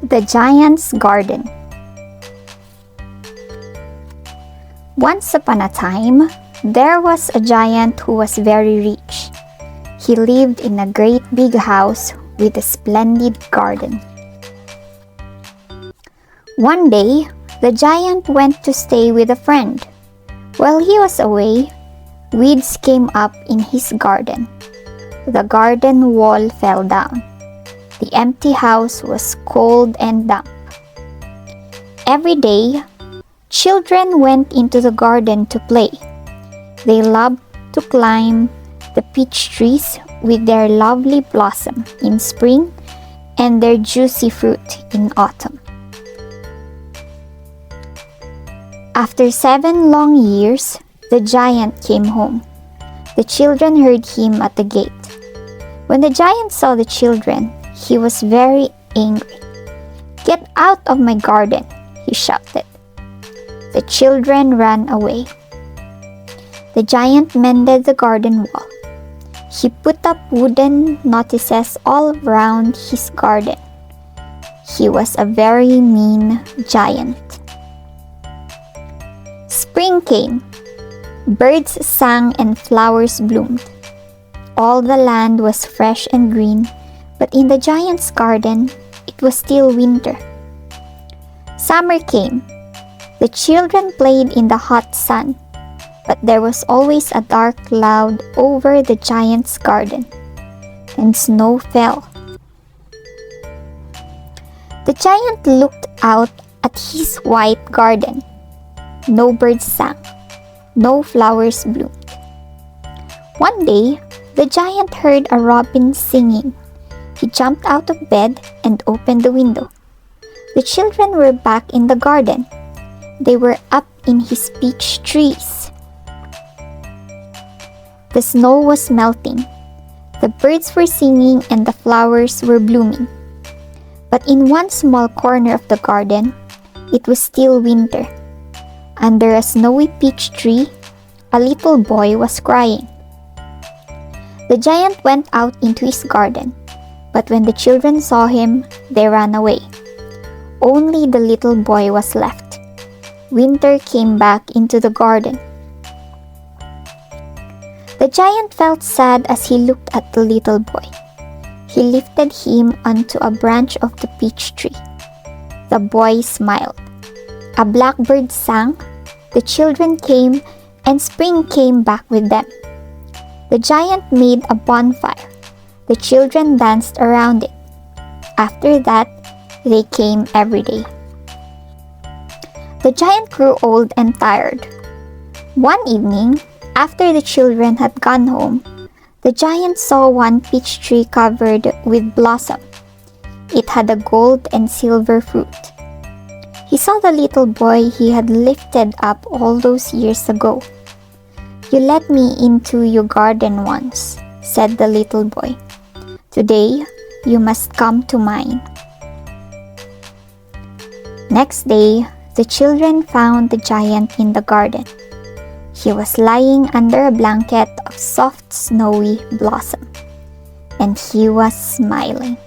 The Giant's Garden. Once upon a time, there was a giant who was very rich. He lived in a great big house with a splendid garden. One day, the giant went to stay with a friend. While he was away, weeds came up in his garden. The garden wall fell down. The empty house was cold and damp. Every day, children went into the garden to play. They loved to climb the peach trees with their lovely blossom in spring and their juicy fruit in autumn. After 7 long years, the giant came home. The children heard him at the gate. When the giant saw the children, he was very angry. "Get out of my garden," he shouted. The children ran away. The giant mended the garden wall. He put up wooden notices all around his garden. He was a very mean giant. Spring came. Birds sang and flowers bloomed. All the land was fresh and green, but in the giant's garden, it was still winter. Summer came. The children played in the hot sun, but there was always a dark cloud over the giant's garden, and snow fell. The giant looked out at his white garden. No birds sang. No flowers bloomed. One day, the giant heard a robin singing. He jumped out of bed and opened the window. The children were back in the garden. They were up in his peach trees. The snow was melting. The birds were singing and the flowers were blooming. But in one small corner of the garden, it was still winter. Under a snowy peach tree, a little boy was crying. The giant went out into his garden, but when the children saw him, they ran away. Only the little boy was left. Winter came back into the garden. The giant felt sad as he looked at the little boy. He lifted him onto a branch of the peach tree. The boy smiled. A blackbird sang. The children came, and spring came back with them. The giant made a bonfire. The children danced around it. After that, they came every day. The giant grew old and tired. One evening, after the children had gone home, the giant saw one peach tree covered with blossom. It had a gold and silver fruit. He saw the little boy he had lifted up all those years ago. "You let me into your garden once," said the little boy. "Today, you must come to mine." Next day, the children found the giant in the garden. He was lying under a blanket of soft, snowy blossom, and he was smiling.